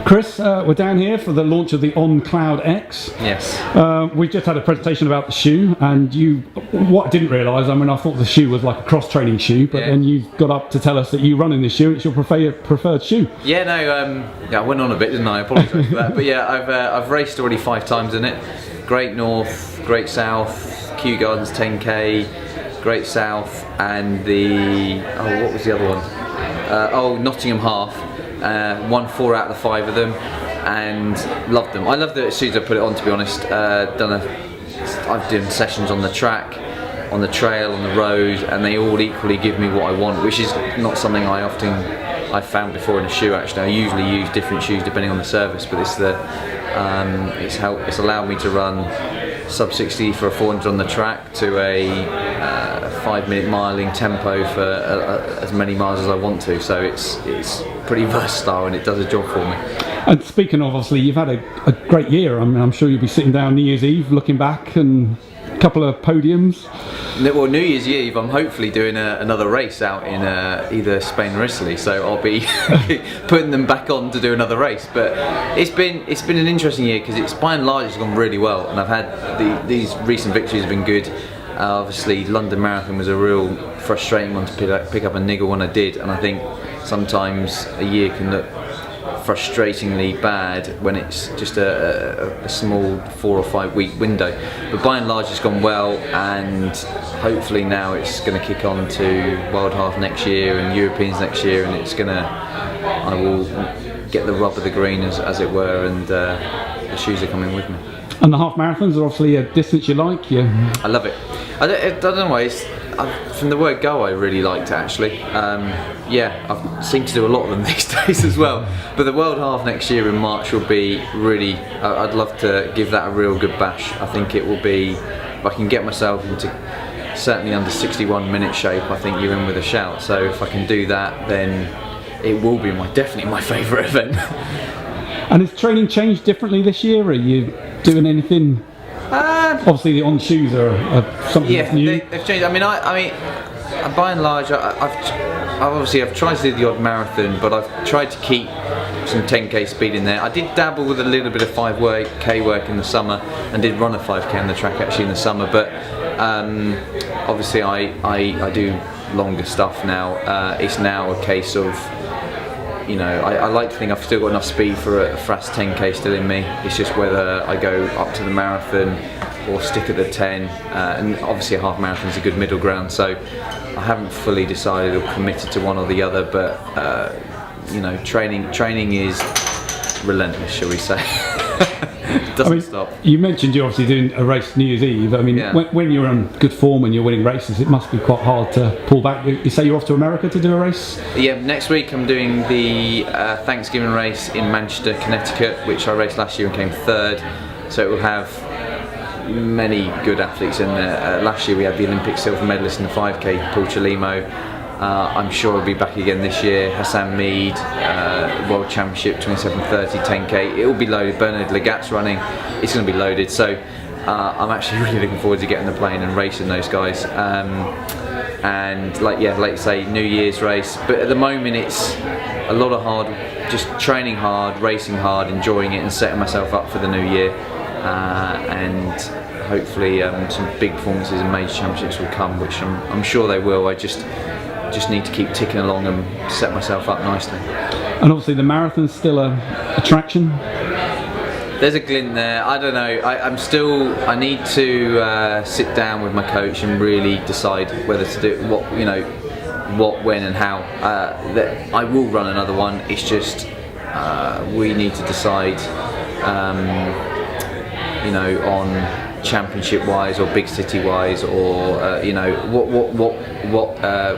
Chris, we're down here for the launch of the On Cloud X. Yes. We just had a presentation about the shoe, and what I didn't realise, I thought the shoe was like a cross-training shoe, but then you got up to tell us that you run in this shoe, it's your preferred shoe. Yeah, no, I went on a bit, didn't I? I apologise for that. But yeah, I've raced already 5 times in it. Great North, Great South, Kew Gardens 10k, Great South, and what was the other one? Nottingham Half. Won 4 out of the 5 of them, and loved them. I loved it as soon as I put it on, to be honest. I've done sessions on the track, on the trail, on the road, and they all equally give me what I want, which is not something I've found before in a shoe. Actually, I usually use different shoes depending on the service, but it's allowed me to run sub 60 for a 400 on the track to a 5-minute miling tempo for as many miles as I want to. So it's pretty versatile, and it does a job for me. And speaking of, obviously, you've had a great year. I'm sure you'll be sitting down New Year's Eve looking back and a couple of podiums. Well, New Year's Eve, I'm hopefully doing another race out in either Spain or Italy, so I'll be putting them back on to do another race. But it's been an interesting year, because it's by and large it's gone really well, and I've had these recent victories have been good. Obviously, London Marathon was a real frustrating one to pick up a niggle when I did, and I think sometimes a year can look frustratingly bad when it's just a small 4 or 5 week window. But by and large it's gone well, and hopefully now it's going to kick on to World Half next year and Europeans next year, and I will get the rub of the green as it were, and the shoes are coming with me. And the half marathons are obviously a distance you like. I love it. I don't know, from the word go I really liked it, actually. I seem to do a lot of them these days as well. But the World Half next year in March will be really, I'd love to give that a real good bash. I think it will be, if I can get myself into certainly under 61 minute shape, I think you're in with a shout. So if I can do that, then it will be definitely my favourite event. And has training changed differently this year? Are you doing anything? Obviously, the On shoes are something that's new. They've changed. I mean, by and large, I've tried to do the odd marathon, but I've tried to keep some 10k speed in there. I did dabble with a little bit of 5k work in the summer, and did run a 5k on the track actually in the summer. But obviously, I do longer stuff now. It's now a case of, I like to think I've still got enough speed for a fast 10k still in me. It's just whether I go up to the marathon or stick at the 10. And obviously a half marathon is a good middle ground, so I haven't fully decided or committed to one or the other. But training is relentless, shall we say. It doesn't stop. You mentioned you're obviously doing a race New Year's Eve. When you're on good form and you're winning races, it must be quite hard to pull back. You say you're off to America to do a race? Yeah, next week I'm doing the Thanksgiving race in Manchester, Connecticut, which I raced last year and came 3rd. So it will have many good athletes in there. Last year we had the Olympic silver medalist in the 5k, Paul Chalimo. I'm sure I'll be back again this year. Hassan Mead, World Championship 27:30 10k. It will be loaded. Bernard Lagat's running. It's going to be loaded. So I'm actually really looking forward to getting the plane and racing those guys. And like you say, New Year's race. But at the moment it's a lot of just training hard, racing hard, enjoying it, and setting myself up for the new year. And hopefully some big performances and major championships will come, which I'm sure they will. I just need to keep ticking along and set myself up nicely. And obviously the marathon's still a attraction. There's a glint there. I don't know. I need to sit down with my coach and really decide whether to do what, when, and how. I will run another one. It's just we need to decide, on championship wise or big city wise, or what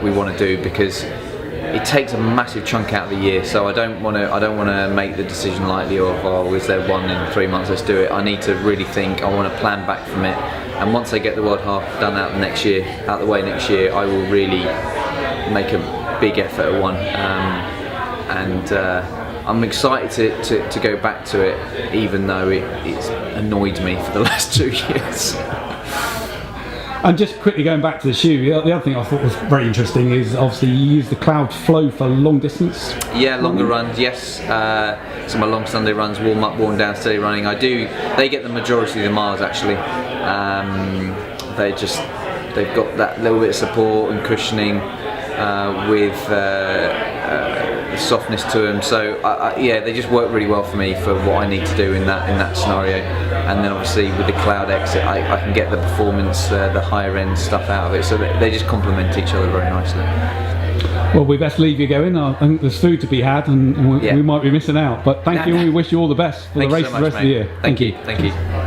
we want to do, because it takes a massive chunk out of the year. So I don't want to make the decision lightly of, is there one in 3 months, let's do it. I need to really think. I want to plan back from it, and once I get the World Half done out the way next year, I will really make a big effort at one. I'm excited to go back to it, even though it's annoyed me for the last 2 years. And just quickly going back to the shoe, the other thing I thought was very interesting is obviously you use the Cloud Flow for long distance. Yeah, longer runs, yes. So my long Sunday runs, warm up, warm down, steady running. They get the majority of the miles actually. They've got that little bit of support and cushioning with softness to them. So yeah, they just work really well for me for what I need to do in that scenario. And then obviously with the Cloud X, I can get the performance, the higher end stuff out of it. So they just complement each other very nicely. Well, we best leave you going. I think there's food to be had, and we might be missing out. But thank you, and we wish you all the best for the race the rest of the year. Thank you.